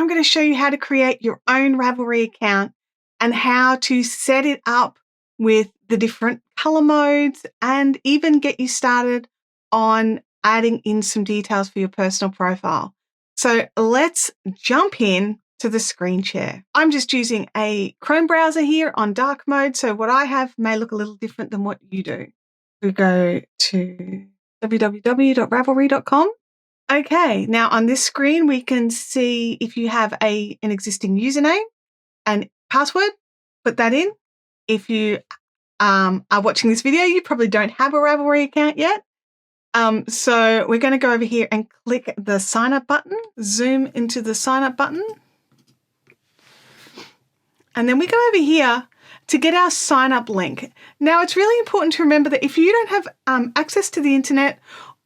going to show you how to create your own Ravelry account and how to set it up with the different color modes and even get you started on adding in some details for your personal profile. So let's jump in to the screen share. I'm just using a Chrome browser here on dark mode, so what I have may look a little different than what you do. We go to www.ravelry.com. Okay, now on this screen, we can see if you have an existing username and password, put that in. If you are watching this video, you probably don't have a Ravelry account yet. So we're going to go over here and click the sign up button, zoom into the sign up button. And then we go over here to get our sign up link. Now it's really important to remember that if you don't have access to the internet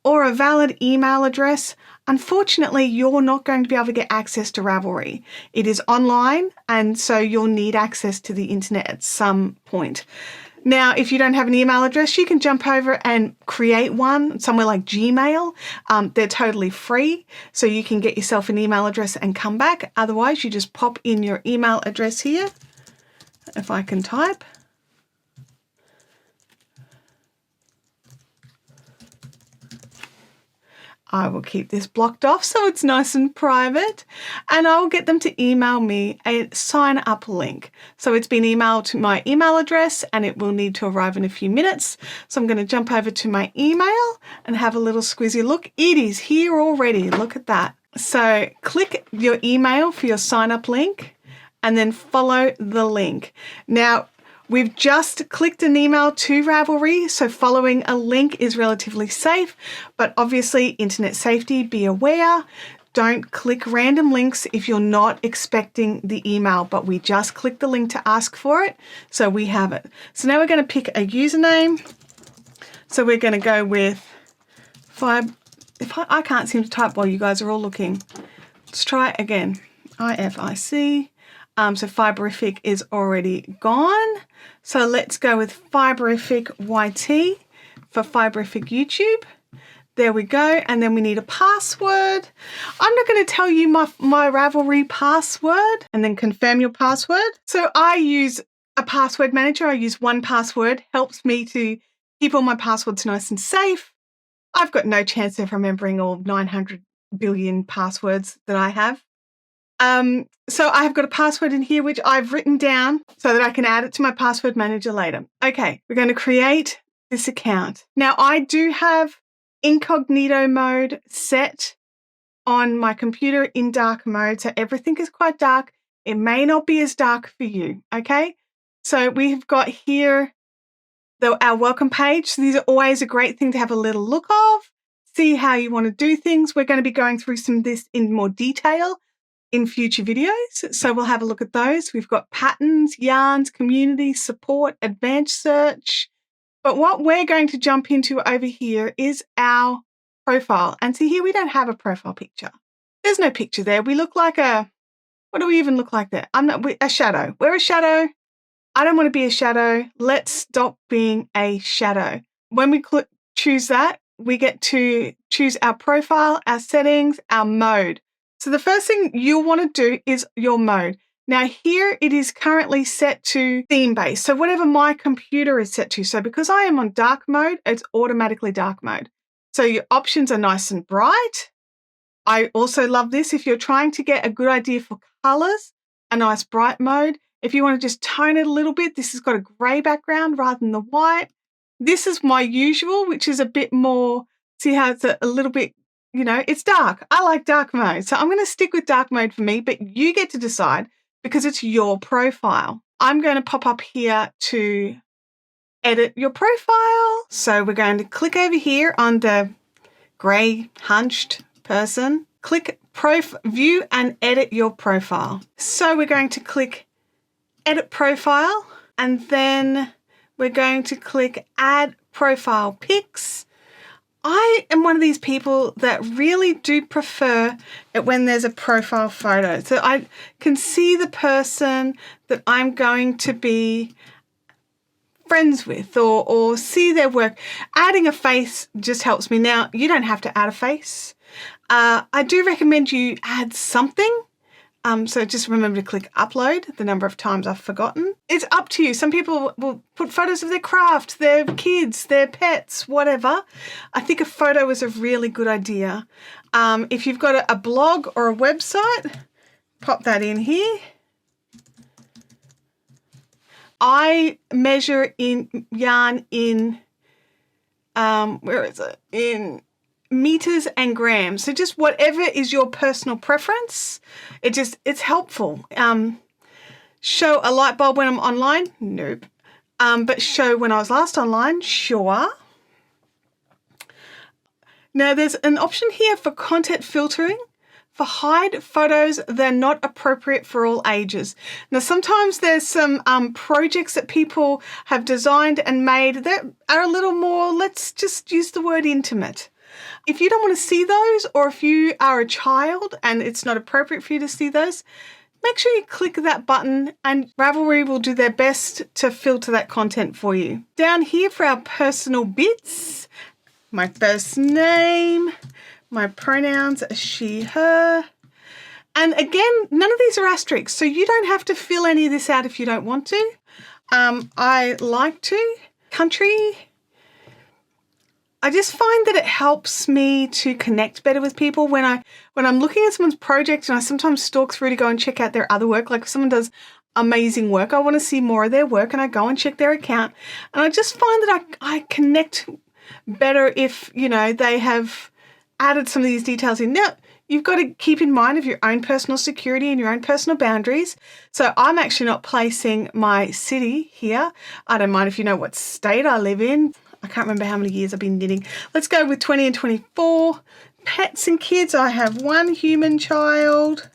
or a valid email address, unfortunately, you're not going to be able to get access to Ravelry. It is online, and so you'll need access to the internet at some point. Now, if you don't have an email address, you can jump over and create one somewhere like Gmail. They're totally free, so you can get yourself an email address and come back. Otherwise, you just pop in your email address here. If I can type. I will keep this blocked off so it's nice and private, and I will get them to email me a sign up link. So it's been emailed to my email address and it will need to arrive in a few minutes. So I'm going to jump over to my email and have a little squeezy look. It is here already. Look at that. So click your email for your sign up link and then follow the link. Now, we've just clicked an email to Ravelry, so following a link is relatively safe, but obviously internet safety, be aware. Don't click random links if you're not expecting the email, but we just clicked the link to ask for it, so we have it. So now we're going to pick a username. So we're going to go with I can't seem to type while you guys are all looking. Let's try it again. IFIC. So Fiberific is already gone. So let's go with Fiberific YT for Fiberific YouTube. There we go. And then we need a password. I'm not going to tell you my Ravelry password and then confirm your password. So I use a password manager. I use 1Password. Helps me to keep all my passwords nice and safe. I've got no chance of remembering all 900 billion passwords that I have. So I have got a password in here, which I've written down so that I can add it to my password manager later. Okay, we're going to create this account. Now I do have incognito mode set on my computer in dark mode. So everything is quite dark. It may not be as dark for you. Okay. So we've got here our welcome page. So these are always a great thing to have a little look of, see how you want to do things. We're going to be going through some of this in more detail in future videos, so we'll have a look at those. We've got patterns, yarns, community, support, advanced search. But what we're going to jump into over here is our profile. And see here, we don't have a profile picture. There's no picture there. We look like what do we even look like there? A shadow. We're a shadow. I don't want to be a shadow. Let's stop being a shadow. When we choose that, we get to choose our profile, our settings, our mode. So the first thing you'll want to do is your mode. Now here it is currently set to theme based. So whatever my computer is set to. So because I am on dark mode, it's automatically dark mode. So your options are nice and bright. I also love this. If you're trying to get a good idea for colors, a nice bright mode. If you want to just tone it a little bit, this has got a gray background rather than the white. This is my usual, which is a bit more, see how it's a little bit, it's dark. I like dark mode. So I'm going to stick with dark mode for me, but you get to decide because it's your profile. I'm going to pop up here to edit your profile. So we're going to click over here on the gray hunched person. Click view and edit your profile. So we're going to click edit profile and then we're going to click add profile pics. I am one of these people that really do prefer it when there's a profile photo. So I can see the person that I'm going to be friends with or see their work. Adding a face just helps me. Now, you don't have to add a face. I do recommend you add something. So just remember to click upload the number of times I've forgotten. It's up to you. Some people will put photos of their craft, their kids, their pets, whatever. I think a photo is a really good idea. If you've got a blog or a website, pop that in here. I measure in yarn in, where is it? In meters and grams. So just whatever is your personal preference. It's helpful. Show a light bulb when I'm online? Nope. But show when I was last online? Sure. Now there's an option here for content filtering. For hide photos, they're not appropriate for all ages. Now, sometimes there's some projects that people have designed and made that are a little more, let's just use the word intimate. If you don't want to see those, or if you are a child and it's not appropriate for you to see those, make sure you click that button and Ravelry will do their best to filter that content for you. Down here for our personal bits, my first name, my pronouns are she, her. And again, none of these are asterisks, so you don't have to fill any of this out if you don't want to. I like to. Country. I just find that it helps me to connect better with people when I'm looking at someone's project, and I sometimes stalk through to go and check out their other work. Like if someone does amazing work, I want to see more of their work, and I go and check their account. And I just find that I connect better if, you know, they have added some of these details in. Now, you've got to keep in mind of your own personal security and your own personal boundaries. So I'm actually not placing my city here. I don't mind if you know what state I live in. I can't remember how many years I've been knitting. Let's go with 20 and 24. Pets and kids, I have 1 human child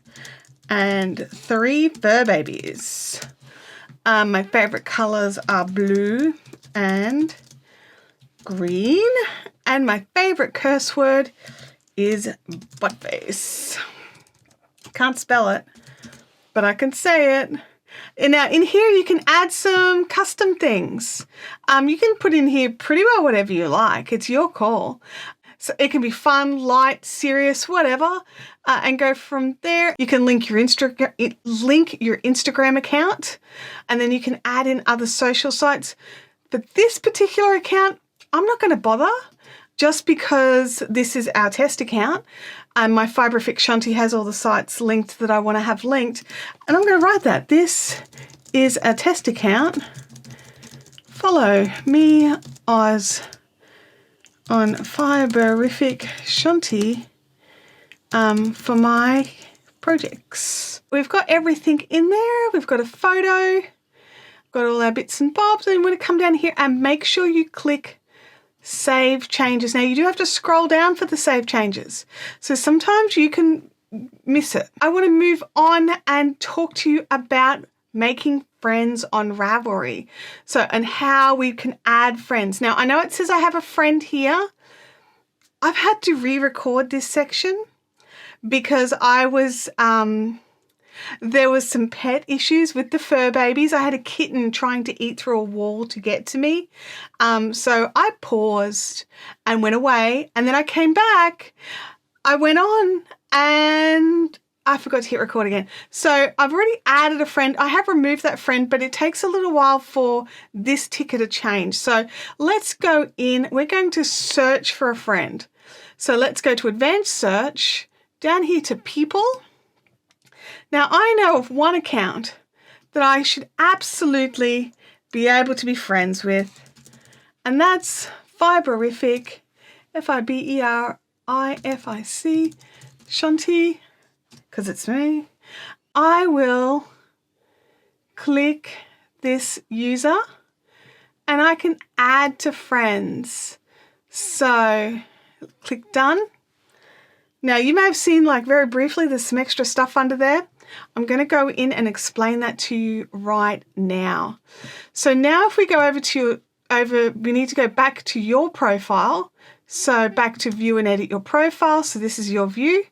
and 3 fur babies. My favourite colours are blue and green. And my favourite curse word is buttface. Can't spell it, but I can say it. And now in here you can add some custom things. You can put in here pretty well whatever you like. It's your call. So it can be fun, light, serious, whatever, and go from there. You can link your Instagram account, and then you can add in other social sites. For this particular account, I'm not going to bother, just because this is our test account. And my Fiberific Shanti has all the sites linked that I want to have linked. And I'm going to write that. This is a test account. Follow me Oz on Fiberific Shanti for my projects. We've got everything in there. We've got a photo, got all our bits and bobs. And I'm going to come down here and make sure you click Save Changes. Now you do have to scroll down for the save changes, so sometimes you can miss it. I want to move on and talk to you about making friends on Ravelry, and how we can add friends. Now I know it says I have a friend here. I've had to re-record this section because I was there was some pet issues with the fur babies. I had a kitten trying to eat through a wall to get to me. So I paused and went away, and then I came back. I went on and I forgot to hit record again. So I've already added a friend. I have removed that friend, but it takes a little while for this ticker to change. So let's go in. We're going to search for a friend. So let's go to advanced search, down here to people. Now, I know of one account that I should absolutely be able to be friends with, and that's Fiberific, Fiberific, Shanti, because it's me. I will click this user, and I can add to friends. So, click done. Now, you may have seen, like very briefly, there's some extra stuff under there. I'm going to go in and explain that to you right now. So now if we go we need to go back to your profile. So back to view and edit your profile. So this is your view.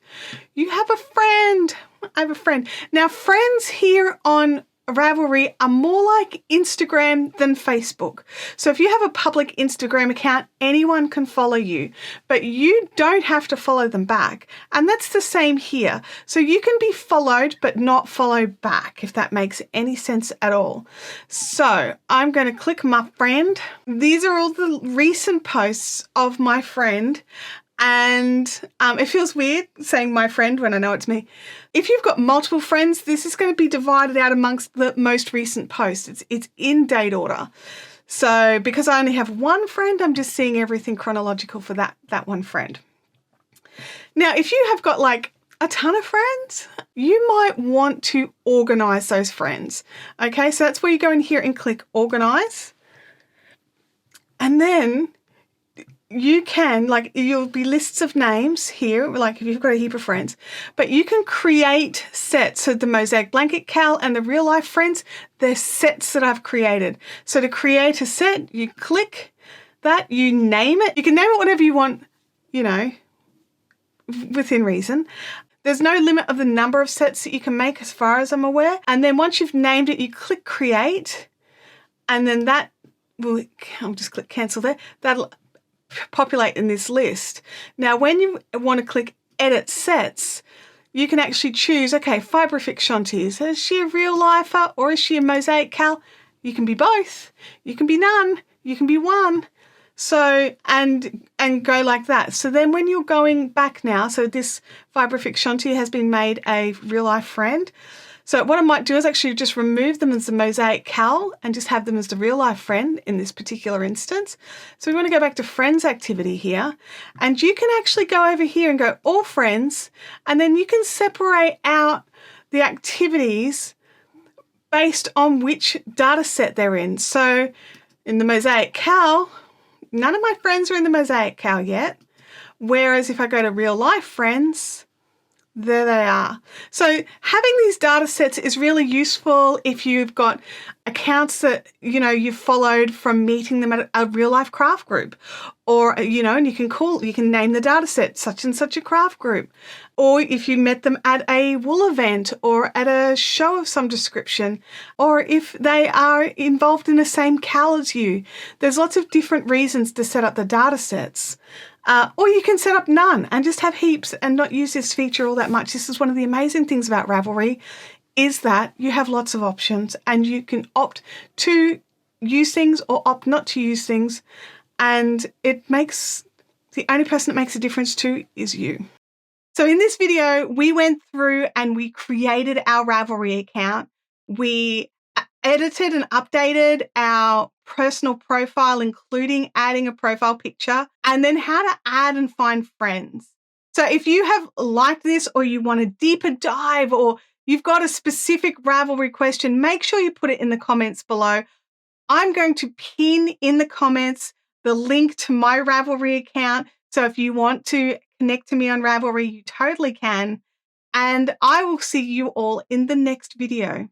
You have a friend. I have a friend. Now friends here on Ravelry are more like Instagram than Facebook. So if you have a public Instagram account, anyone can follow you, but you don't have to follow them back. And that's the same here. So you can be followed, but not follow back, if that makes any sense at all. So I'm going to click my friend. These are all the recent posts of my friend. And it feels weird saying my friend when I know it's me. If you've got multiple friends, this is going to be divided out amongst the most recent posts. It's in date order. So because I only have one friend, I'm just seeing everything chronological for that one friend. Now, if you have got like a ton of friends, you might want to organize those friends. Okay, so that's where you go in here and click organize. And then you can, like, you'll be lists of names here, like if you've got a heap of friends, but you can create sets. So the Mosaic Blanket Cal and the Real Life Friends, they're sets that I've created. So to create a set, you click that, you name it. You can name it whatever you want, you know, within reason. There's no limit of the number of sets that you can make as far as I'm aware. And then once you've named it, you click create, and then that will, I'll just click cancel there. That'll populate in this list. Now, when you want to click edit sets, you can actually choose, okay, Fiberific Shanti, is she a real lifer or is she a Mosaic Cal? You can be both. You can be none. You can be one. So, and go like that. So then when you're going back now, so this Fiberific Shanti has been made a real life friend. So what I might do is actually just remove them as the Mosaic Cal and just have them as the real life friend in this particular instance. So we want to go back to friends activity here, and you can actually go over here and go all friends, and then you can separate out the activities based on which data set they're in. So in the Mosaic Cal, none of my friends are in the Mosaic Cal yet. Whereas if I go to real life friends, there they are. So having these data sets is really useful if you've got accounts that, you know, you've followed from meeting them at a real life craft group, or, you know, and you can name the data set such and such a craft group. Or if you met them at a wool event or at a show of some description, or if they are involved in the same cal as you. There's lots of different reasons to set up the data sets. Or you can set up none and just have heaps and not use this feature all that much. This is one of the amazing things about Ravelry, is that you have lots of options and you can opt to use things or opt not to use things. And it makes, the only person that makes a difference to is you. So in this video, we went through and we created our Ravelry account. We edited and updated our personal profile, including adding a profile picture, and then how to add and find friends. So if you have liked this, or you want a deeper dive, or you've got a specific Ravelry question, make sure you put it in the comments below. I'm going to pin in the comments the link to my Ravelry account. So if you want to connect to me on Ravelry, you totally can. And I will see you all in the next video.